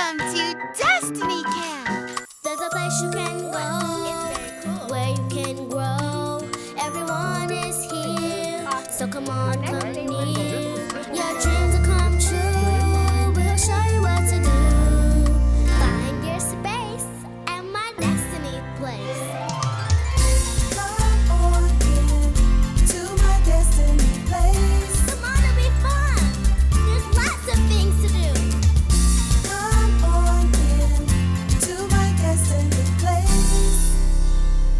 Welcome to Destiny Camp! There's a place you can go. It's very cool. Where you can grow. Everyone is here. So come on, come near. Your dreams will come true. We'll show you what to do. Find your space at my destiny place. Come on in to my destiny place. Come on, it'll be fun. There's lots of things to do. Come on in to my destiny place.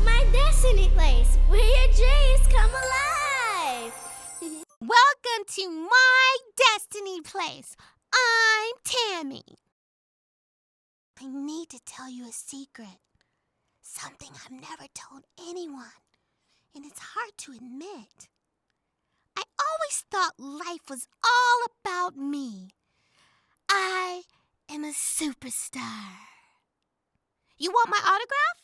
My destiny place, where your dreams come alive. Welcome to my Destiny Place. I'm Tammy. I need to tell you a secret. Something I've never told anyone, and it's hard to admit. I always thought life was all about me. I am a superstar. You want my autograph?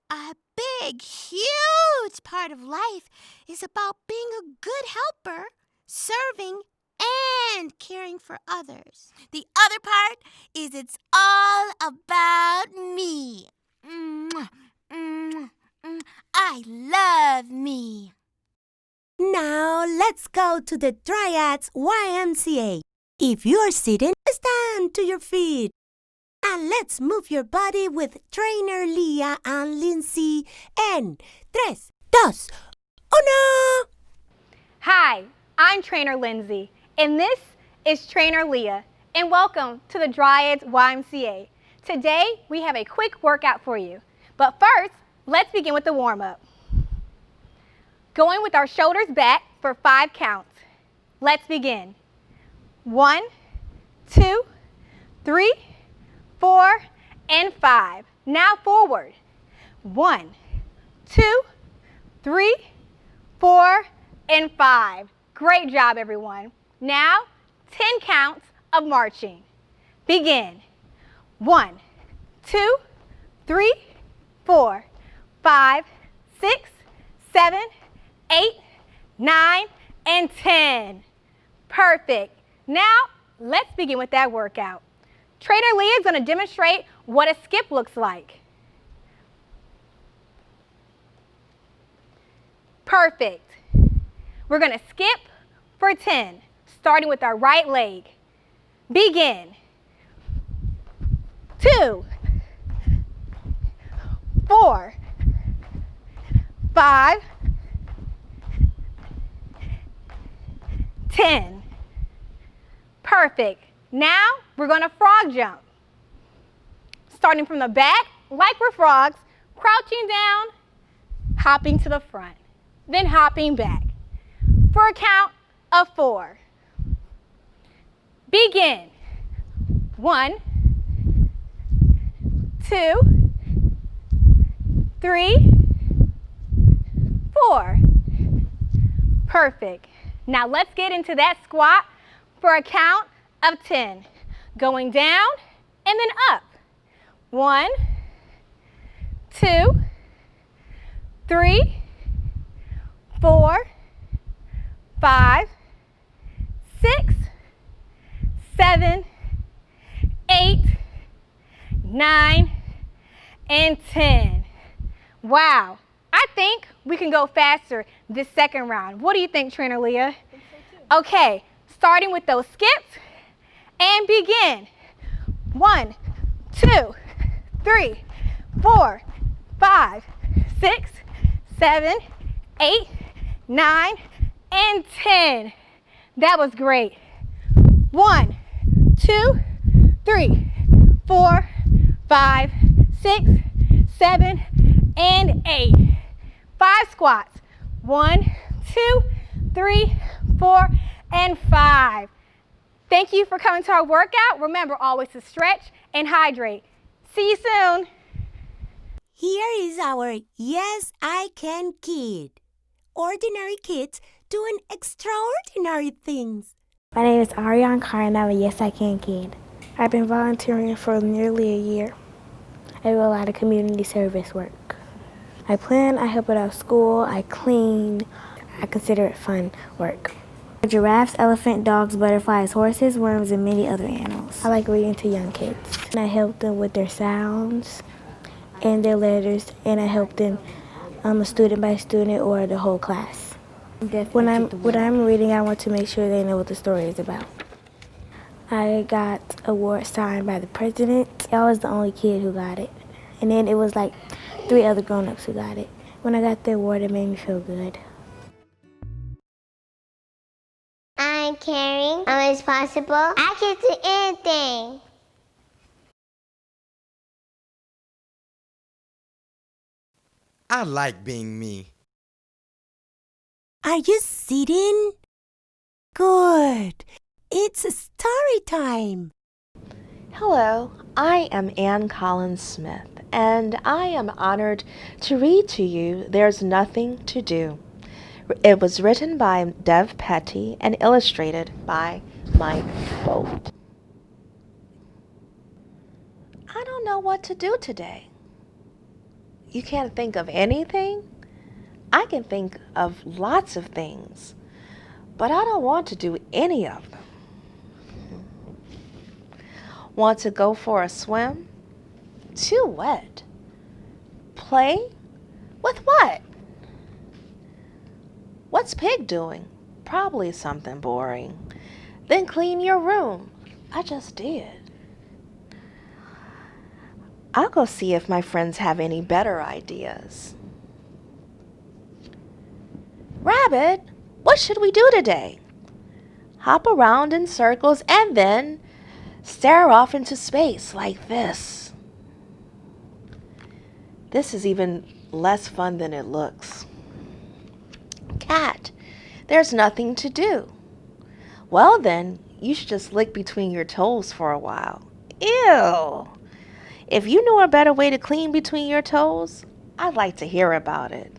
A big, huge part of life is about being a good helper, serving, and caring for others. The other part is it's all about me. Mwah, mwah, mwah. I love me. Now let's go to the Triads YMCA. If you're sitting, stand to your feet. And let's move your body with trainer Leah and Lindsay. En 3, 2, 1. Hi, I'm Trainer Lindsay, and this is Trainer Leah, and welcome to the Triads YMCA. Today, we have a quick workout for you. But first, let's begin with the warm-up. Going with our shoulders back for 5 counts. Let's begin. 1, 2, 3, 4, and 5. Now forward. 1, 2, 3, 4, and 5. Great job, everyone. Now, 10 counts of marching. Begin. 1, 2, 3, 4, 5, 6, 7, 8, 9, and 10. Perfect. Now, let's begin with that workout. Trainer Leah is going to demonstrate what a skip looks like. Perfect. We're going to skip for 10, starting with our right leg. Begin. 2, 4, 5, 10. Perfect. Now we're going to frog jump. Starting from the back, like we're frogs, crouching down, hopping to the front, then hopping back for a count of 4. Begin. 1, 2, 3, 4. Perfect. Now let's get into that squat for a count of 10. Going down and then up. 1, 2, 3, 4, 5, 6, 7, 8, 9, and 10. Wow, I think we can go faster this second round. What do you think, Trainer Leah? I think so too. Okay, starting with those skips and begin. 1, 2, 3, 4, 5, 6, 7, 8, 9, and 10. That was great. 1, 2, 3, 4, 5, 6, 7, and 8. 5 squats. 1, 2, 3, 4, and 5. Thank you for coming to our workout. Remember always to stretch and hydrate. See you soon. Here is our Yes I Can kid. Ordinary kids doing extraordinary things. My name is Ariane Carr and I'm a Yes I Can kid. I've been volunteering for nearly a year. I do a lot of community service work. I plan, I help out school, I clean. I consider it fun work. Giraffes, elephant, dogs, butterflies, horses, worms, and many other animals. I like reading to young kids. And I help them with their sounds and their letters, and I help them student by student or the whole class. When I'm reading, I want to make sure they know what the story is about. I got awards signed by the president. I was the only kid who got it. And then it was like 3 other grown-ups who got it. When I got the award, it made me feel good. I'm caring, I'm responsible, I can do anything. I like being me. Are you sitting? Good. It's story time. Hello, I am Ann Collins Smith, and I am honored to read to you There's Nothing to Do. It was written by Dev Petty and illustrated by Mike Bolt. I don't know what to do today. You can't think of anything? I can think of lots of things, but I don't want to do any of them. Want to go for a swim? Too wet. Play? With what? What's Pig doing? Probably something boring. Then clean your room. I just did. I'll go see if my friends have any better ideas. Rabbit, what should we do today? Hop around in circles and then stare off into space like this. This is even less fun than it looks. Cat, there's nothing to do. Well then, you should just lick between your toes for a while. Ew! If you knew a better way to clean between your toes, I'd like to hear about it.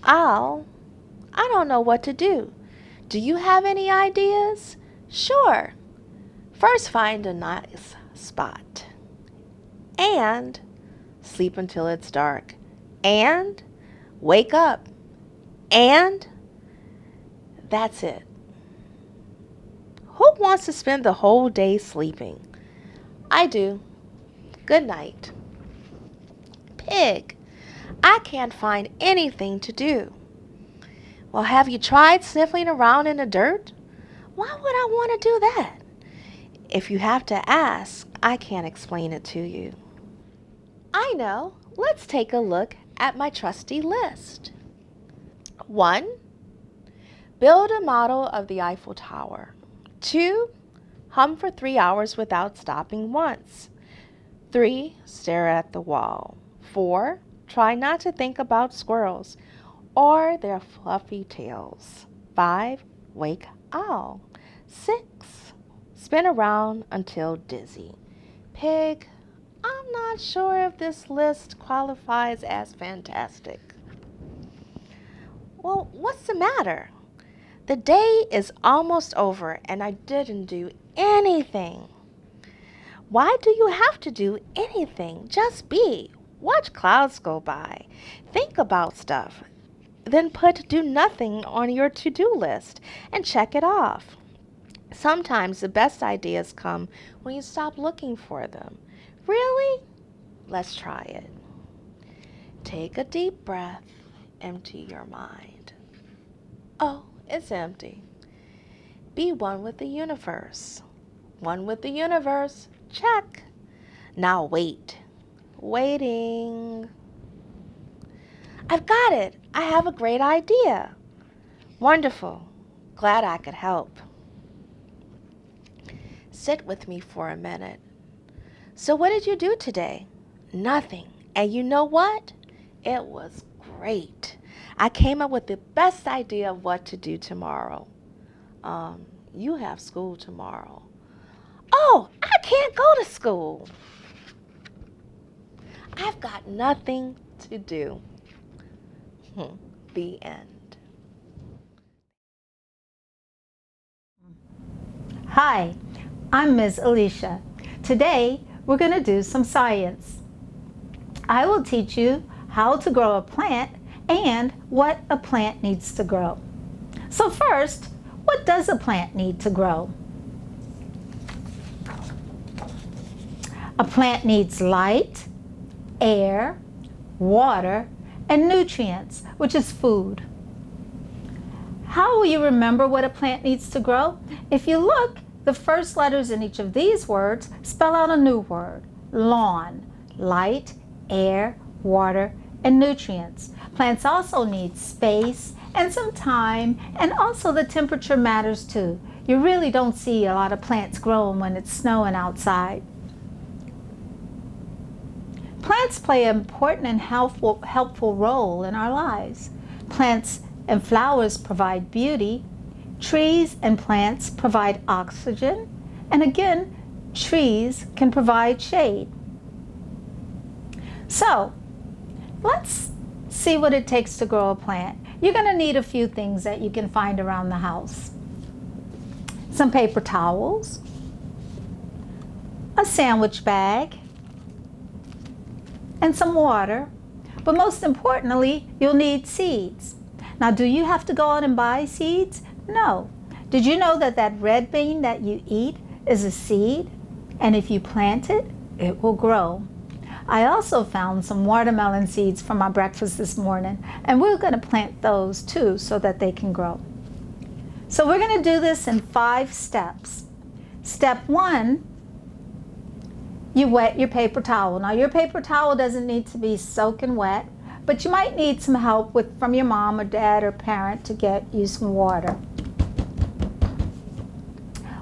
I don't know what to do. Do you have any ideas? Sure. First, find a nice spot. And sleep until it's dark. And wake up. And that's it. Who wants to spend the whole day sleeping? I do. Good night. Pig, I can't find anything to do. Well, have you tried sniffling around in the dirt? Why would I want to do that? If you have to ask, I can't explain it to you. I know. Let's take a look at my trusty list. 1. Build a model of the Eiffel Tower. 2. Hum for 3 hours without stopping once. 3. Stare at the wall. 4. Try not to think about squirrels or their fluffy tails. 5. Wake owl. 6. Spin around until dizzy. Pig, I'm not sure if this list qualifies as fantastic. Well, what's the matter? The day is almost over and I didn't do anything. Why do you have to do anything? Just be. Watch clouds go by. Think about stuff. Then put do nothing on your to-do list and check it off. Sometimes the best ideas come when you stop looking for them. Really? Let's try it. Take a deep breath. Empty your mind. Oh, it's empty. Be one with the universe. One with the universe. Check. Now wait. Waiting. I've got it. I have a great idea. Wonderful. Glad I could help. Sit with me for a minute. So what did you do today? Nothing. And you know what? It was great. I came up with the best idea of what to do tomorrow. You have school tomorrow. Oh, I can't go to school. I've got nothing to do. The end. Hi, I'm Ms. Alicia. Today, we're going to do some science. I will teach you how to grow a plant and what a plant needs to grow. So first, what does a plant need to grow? A plant needs light, air, water, and nutrients, which is food. How will you remember what a plant needs to grow? If you look, the first letters in each of these words spell out a new word: lawn, light, air, water, and nutrients. Plants also need space and some time, and also the temperature matters too. You really don't see a lot of plants growing when it's snowing outside. Plants play an important and helpful role in our lives. Plants and flowers provide beauty. Trees and plants provide oxygen. And again, trees can provide shade. So, let's see what it takes to grow a plant. You're going to need a few things that you can find around the house. Some paper towels, a sandwich bag, and some water. But most importantly, you'll need seeds. Now, do you have to go out and buy seeds? No. Did you know that that red bean that you eat is a seed? And if you plant it, it will grow. I also found some watermelon seeds for my breakfast this morning, and we're going to plant those too so that they can grow. So we're going to do this in 5 steps. Step 1, you wet your paper towel. Now, your paper towel doesn't need to be soaking wet, but you might need some help from your mom or dad or parent to get you some water.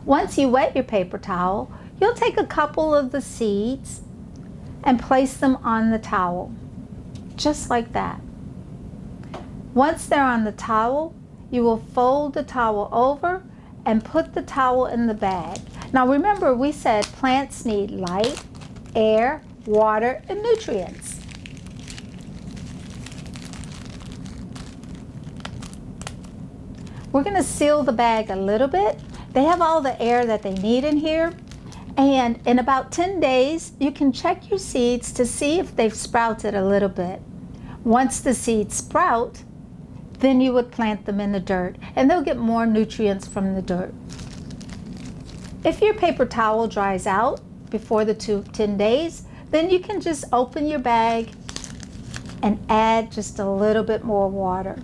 Once you wet your paper towel, you'll take a couple of the seeds and place them on the towel, just like that. Once they're on the towel, you will fold the towel over and put the towel in the bag. Now remember, we said plants need light, air, water, and nutrients. We're going to seal the bag a little bit. They have all the air that they need in here. And in about 10 days, you can check your seeds to see if they've sprouted a little bit. Once the seeds sprout, then you would plant them in the dirt, and they'll get more nutrients from the dirt. If your paper towel dries out before the 10 days, then you can just open your bag and add just a little bit more water.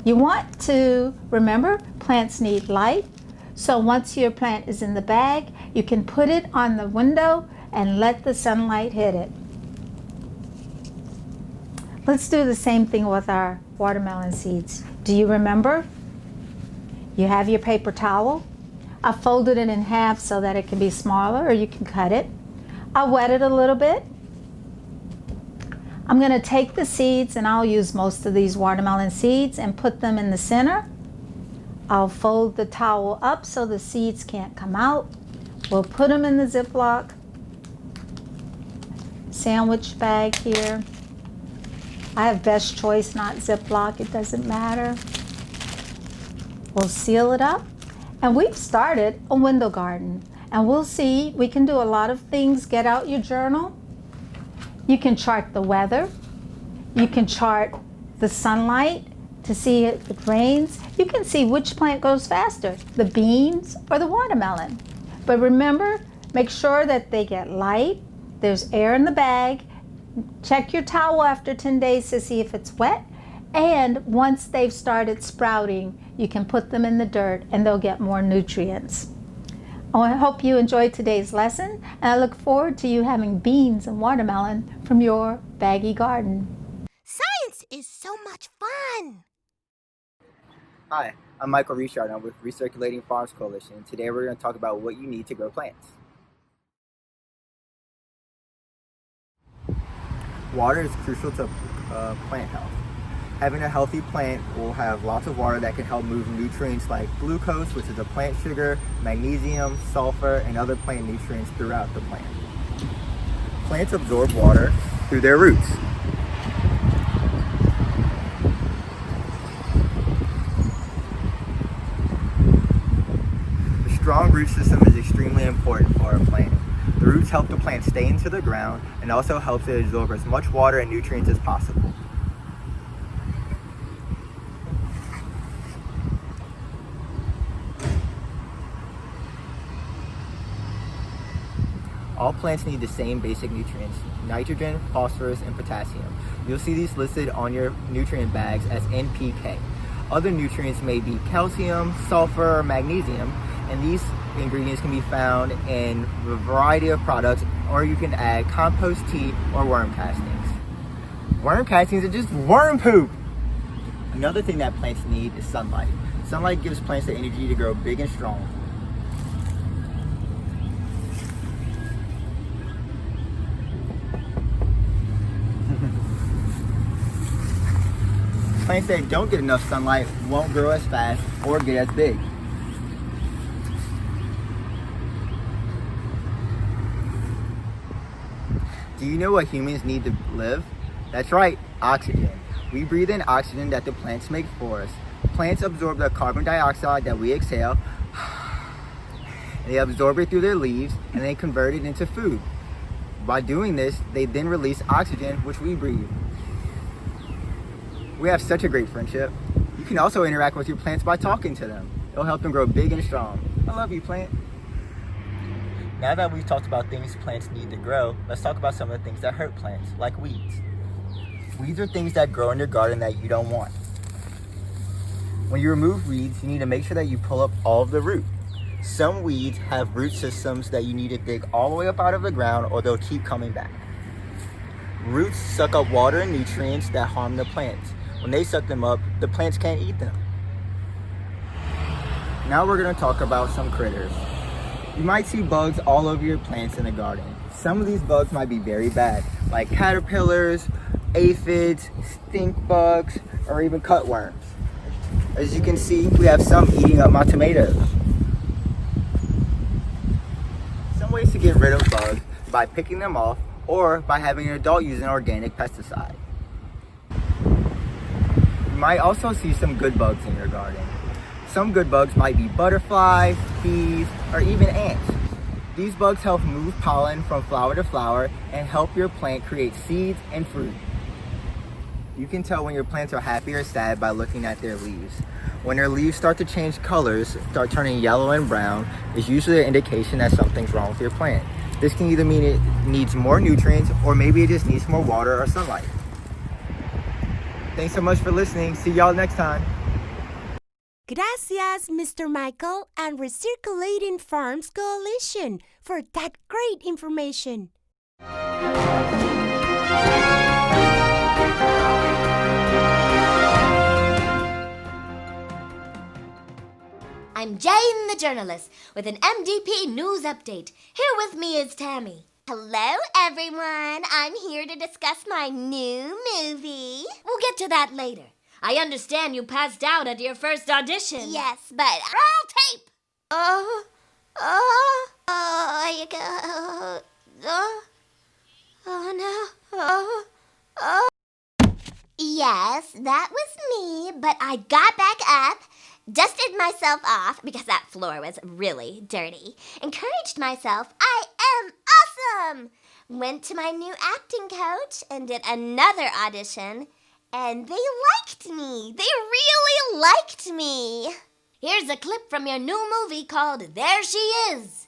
You want to remember, plants need light. So once your plant is in the bag, you can put it on the window and let the sunlight hit it. Let's do the same thing with our watermelon seeds. Do you remember? You have your paper towel. I folded it in half so that it can be smaller, or you can cut it. I wet it a little bit. I'm going to take the seeds, and I'll use most of these watermelon seeds, and put them in the center. I'll fold the towel up so the seeds can't come out. We'll put them in the Ziploc sandwich bag here. I have Best Choice, not Ziploc. It doesn't matter. We'll seal it up. And we've started a window garden. And we'll see, we can do a lot of things. Get out your journal. You can chart the weather. You can chart the sunlight to see if it rains. You can see which plant goes faster, the beans or the watermelon. But remember, make sure that they get light, there's air in the bag. Check your towel after 10 days to see if it's wet. And once they've started sprouting, you can put them in the dirt and they'll get more nutrients. I hope you enjoyed today's lesson, and I look forward to you having beans and watermelon from your baggy garden. Science is so much fun! Hi, I'm Michael Richard. I'm with Recirculating Farms Coalition. Today we're going to talk about what you need to grow plants. Water is crucial to plant health. Having a healthy plant will have lots of water that can help move nutrients like glucose, which is a plant sugar, magnesium, sulfur, and other plant nutrients throughout the plant. Plants absorb water through their roots. The strong root system is extremely important for a plant. The roots help the plant stay into the ground and also helps it absorb as much water and nutrients as possible. All plants need the same basic nutrients: nitrogen, phosphorus, and potassium. You'll see these listed on your nutrient bags as NPK. Other nutrients may be calcium, sulfur, or magnesium, and these ingredients can be found in a variety of products, or you can add compost tea or worm castings. Worm castings are just worm poop! Another thing that plants need is sunlight. Sunlight gives plants the energy to grow big and strong. Plants that don't get enough sunlight won't grow as fast or get as big. Do you know what humans need to live? That's right, oxygen. We breathe in oxygen that the plants make for us. Plants absorb the carbon dioxide that we exhale. They absorb it through their leaves and they convert it into food. By doing this, they then release oxygen, which we breathe. We have such a great friendship. You can also interact with your plants by talking to them. It'll help them grow big and strong. I love you, plant. Now that we've talked about things plants need to grow, let's talk about some of the things that hurt plants, like weeds. Weeds are things that grow in your garden that you don't want. When you remove weeds, you need to make sure that you pull up all of the root. Some weeds have root systems that you need to dig all the way up out of the ground, or they'll keep coming back. Roots suck up water and nutrients that harm the plants. When they suck them up, the plants can't eat them. Now we're going to talk about some critters. You might see bugs all over your plants in the garden. Some of these bugs might be very bad, like caterpillars, aphids, stink bugs, or even cutworms. As you can see, we have some eating up my tomatoes. Some ways to get rid of bugs: by picking them off, or by having an adult use an organic pesticide. You might also see some good bugs in your garden. Some good bugs might be butterflies, bees, or even ants. These bugs help move pollen from flower to flower and help your plant create seeds and fruit. You can tell when your plants are happy or sad by looking at their leaves. When their leaves start to change colors, start turning yellow and brown, it's usually an indication that something's wrong with your plant. This can either mean it needs more nutrients, or maybe it just needs more water or sunlight. Thanks so much for listening. See y'all next time. Gracias, Mr. Michael and Recirculating Farms Coalition for that great information. I'm Jane the journalist with an MDP news update. Here with me is Tammy. Hello, everyone. I'm here to discuss my new movie. We'll get to that later. I understand you passed out at your first audition. Yes, but... Roll tape! you go. Yes, that was me, but I got back up, dusted myself off because that floor was really dirty, encouraged myself, I am awesome, went to my new acting coach and did another audition, and they liked me. They really liked me. Here's a clip from your new movie called There She Is.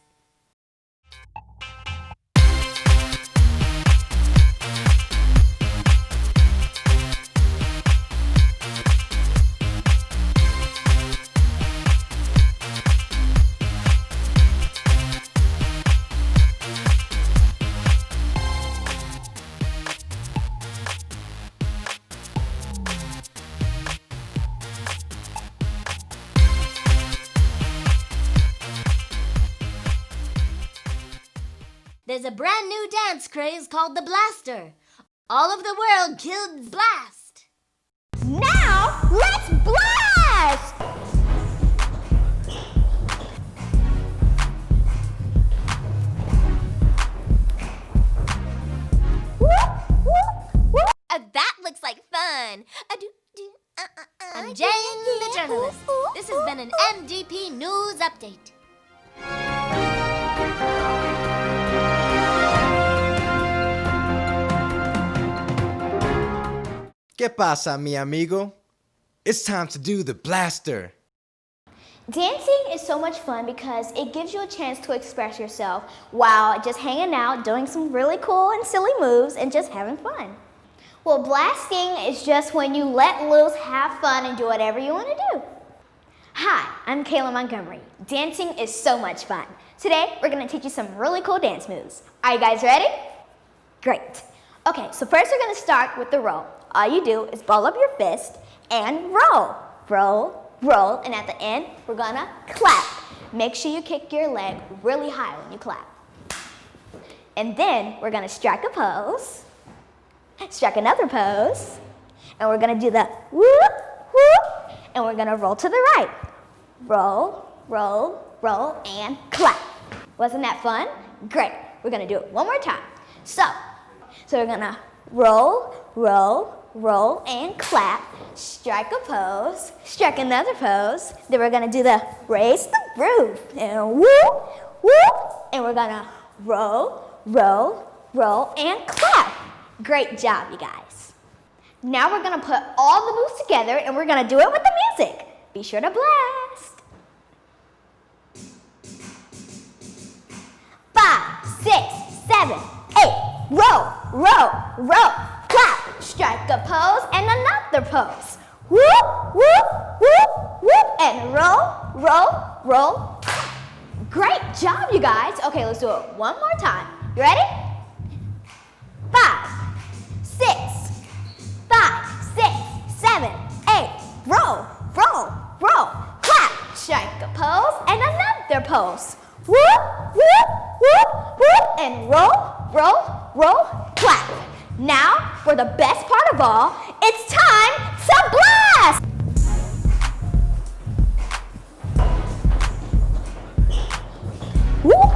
There's a brand new dance craze called the Blaster. All over the world, kids blast. Now, let's blast! That looks like fun. I'm Jane the journalist. This has been an MDP news update. ¿Qué pasa, mi amigo? It's time to do the blaster. Dancing is so much fun because it gives you a chance to express yourself while just hanging out, doing some really cool and silly moves, and just having fun. Well, blasting is just when you let loose, have fun, and do whatever you want to do. Hi, I'm Kayla Montgomery. Dancing is so much fun. Today, we're going to teach you some really cool dance moves. Are you guys ready? Great. Okay, so first we're going to start with the roll. All you do is ball up your fist and roll. Roll, roll, and at the end, we're going to clap. Make sure you kick your leg really high when you clap. And then we're going to strike a pose, strike another pose, and we're going to do the whoop, whoop, and we're going to roll to the right. Roll, roll, roll, and clap. Wasn't that fun? Great. We're going to do it one more time. So we're going to roll, roll, roll, and clap, strike a pose, strike another pose, then we're going to do the raise the roof, and whoop, whoop, and we're going to roll, roll, roll, and clap. Great job, you guys. Now we're going to put all the moves together, and we're going to do it with the music. Be sure to blast. 5, 6, 7, 8. Roll, roll, roll, clap, strike a pose and another pose. Whoop, whoop, whoop, whoop, and roll, roll, roll. Great job, you guys. Okay, let's do it one more time. You ready? 5, 6, 5, 6, 7, 8. Roll, roll, roll, clap, strike a pose and another pose. Whoop, whoop, whoop, whoop, and roll, roll, roll, clap. Now, for the best part of all, it's time to blast! Whoop.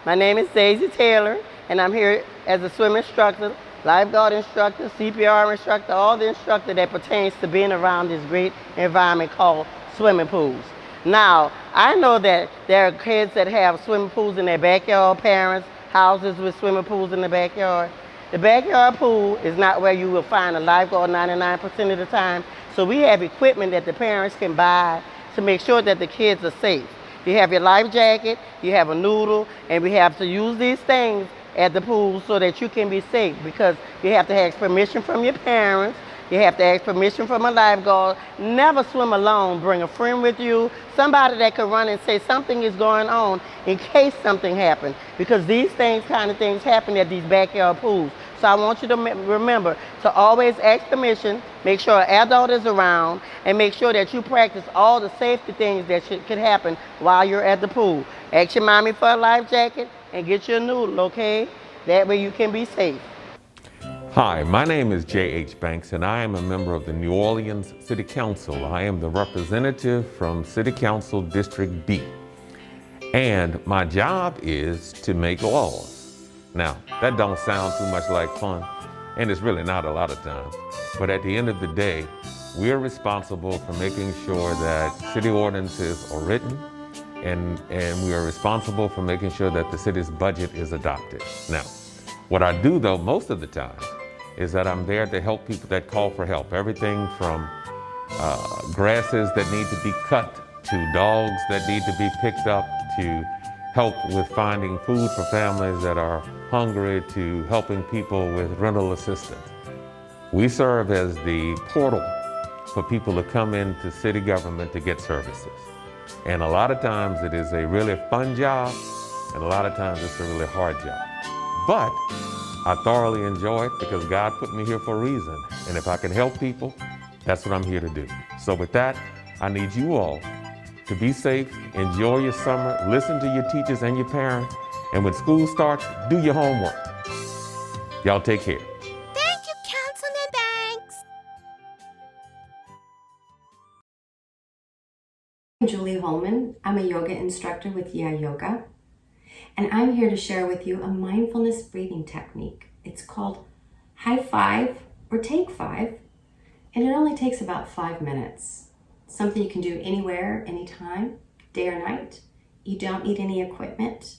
My name is Daisy Taylor, and I'm here as a swim instructor, lifeguard instructor, CPR instructor, all the instructor that pertains to being around this great environment called swimming pools. Now, I know that there are kids that have swimming pools in their backyard, parents, houses with swimming pools in the backyard. The backyard pool is not where you will find a lifeguard 99% of the time, so we have equipment that the parents can buy to make sure that the kids are safe. You have your life jacket, you have a noodle, and we have to use these things at the pool so that you can be safe, because you have to ask permission from your parents, you have to ask permission from a lifeguard. Never swim alone. Bring a friend with you, somebody that can run and say something is going on in case something happens, because these kind of things happen at these backyard pools. So I want you to remember to always ask permission, make sure an adult is around, and make sure that you practice all the safety things that could happen while you're at the pool. Ask your mommy for a life jacket and get you a noodle, okay? That way you can be safe. Hi, my name is J.H. Banks, and I am a member of the New Orleans City Council. I am the representative from City Council District B. And my job is to make laws. Now, that don't sound too much like fun, and it's really not a lot of times. But at the end of the day, we're responsible for making sure that city ordinances are written, and we are responsible for making sure that the city's budget is adopted. Now, what I do, though, most of the time, is that I'm there to help people that call for help. Everything from grasses that need to be cut, to dogs that need to be picked up, to help with finding food for families that are hungry, to helping people with rental assistance. We serve as the portal for people to come into city government to get services. And a lot of times it is a really fun job, and a lot of times it's a really hard job. But I thoroughly enjoy it because God put me here for a reason. And if I can help people, that's what I'm here to do. So with that, I need you all to be safe, enjoy your summer, listen to your teachers and your parents, and when school starts, do your homework. Y'all take care. Thank you, Councilman Banks. I'm Julie Holman. I'm a yoga instructor with Yeah Yoga. And I'm here to share with you a mindfulness breathing technique. It's called High Five or Take 5, and it only takes about 5 minutes. Something you can do anywhere, anytime, day or night. You don't need any equipment.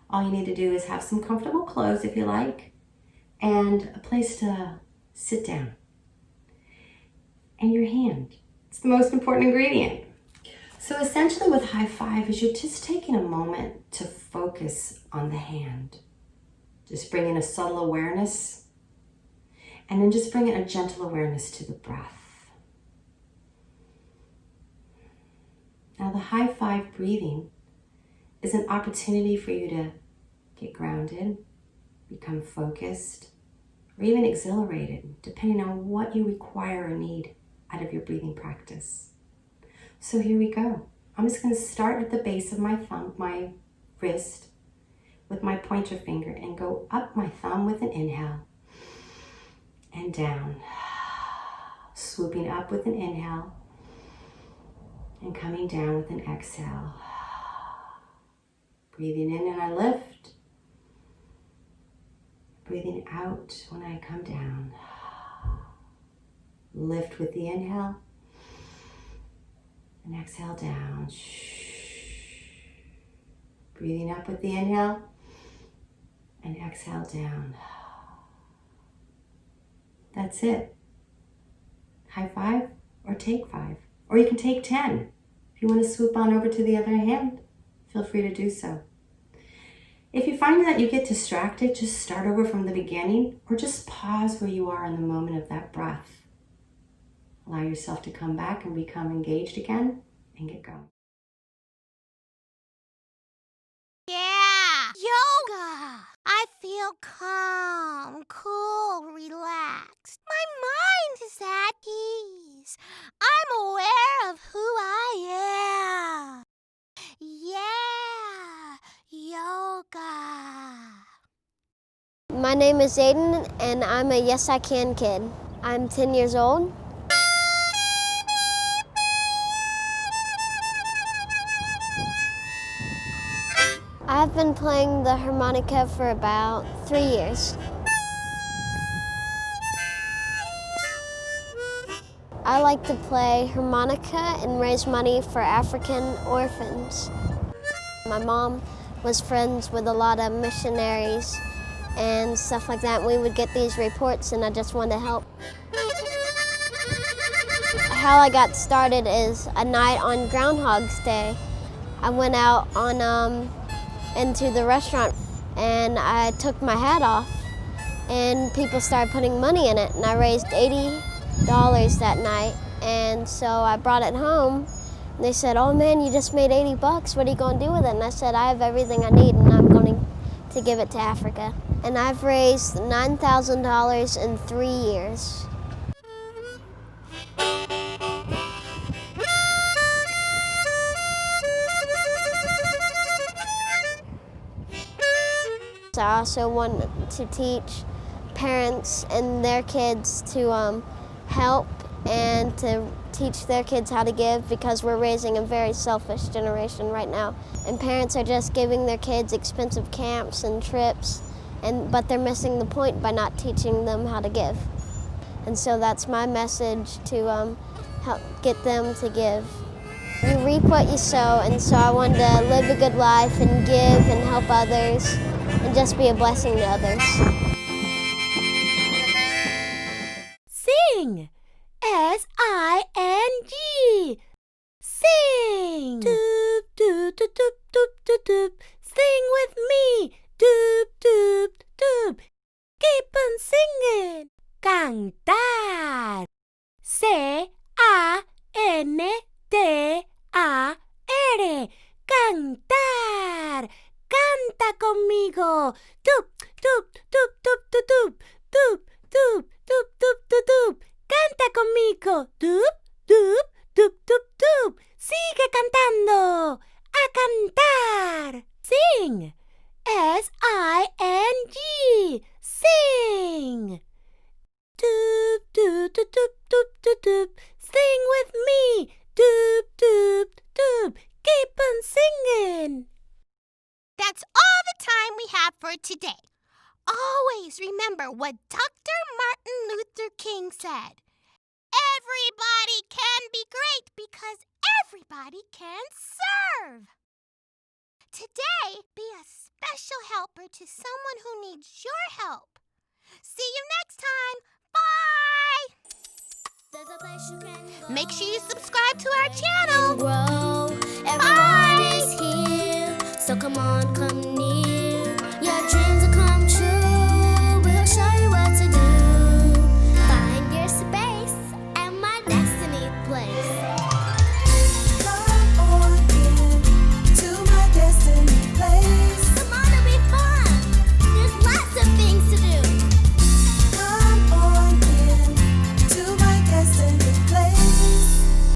All you need to do is have some comfortable clothes if you like, and a place to sit down. and your hand. It's the most important ingredient. So essentially with high five is you're just taking a moment to focus on the hand. Just bringing a subtle awareness and then just bringing a gentle awareness to the breath. Now the high five breathing is an opportunity for you to get grounded, become focused, or even exhilarated, depending on what you require or need out of your breathing practice. So here we go. I'm just going to start at the base of my thumb, my wrist, with my pointer finger and go up my thumb with an inhale and down. Swooping up with an inhale and coming down with an exhale. Breathing in and I lift. Breathing out when I come down. Lift with the inhale and exhale down. Breathing up with the inhale and exhale down. That's it. High five or take 5. Or you can take 10. If you want to swoop on over to the other hand, feel free to do so. If you find that you get distracted, just start over from the beginning or just pause where you are in the moment of that breath. Allow yourself to come back and become engaged again and get going. Yeah! Yoga! I feel calm, cool, relaxed. My mind is at ease. I'm aware of who I am. Yeah! Yoga! My name is Aiden, and I'm a Yes I Can kid. I'm 10 years old. I've been playing the harmonica for about 3 years. I like to play harmonica and raise money for African orphans. My mom was friends with a lot of missionaries and stuff like that. We would get these reports and I just wanted to help. How I got started is a night on Groundhog's Day. I went out into the restaurant and I took my hat off and people started putting money in it and I raised $80 that night, and so I brought it home and they said, "Oh man, you just made 80 bucks, what are you going to do with it?" And I said, "I have everything I need and I'm going to give it to Africa." And I've raised $9,000 in 3 years. I also want to teach parents and their kids to help and to teach their kids how to give, because we're raising a very selfish generation right now. And parents are just giving their kids expensive camps and trips, but they're missing the point by not teaching them how to give. And so that's my message, to help get them to give. You reap what you sow, and so I wanted to live a good life and give and help others and just be a blessing to others. Sing! S-I-N-G! Sing! Doop, doop, doop, doop, doop, doop, doop. Sing with me! Doop, doop, doop. Keep on singing! Cantar! C-A-N-T-A-R. Cantar! Canta conmigo! Doop, doop, doop, doop, doop, doop. Doop, doop, doop, doop, doop, doop. Canta conmigo. Doop, doop, doop, doop, doop. Sigue cantando. A cantar. Sing. S-I-N-G. Sing. Doop, doop, doop, doop, doop, doop, doop. Sing with me. Doop, doop, doop. Keep on singing. That's all the time we have for today. Always remember what Dr. Martin Luther King said. Everybody can be great because everybody can serve. Today, be a special helper to someone who needs your help. See you next time. Bye! There's a place you can go. Make sure you subscribe to our channel.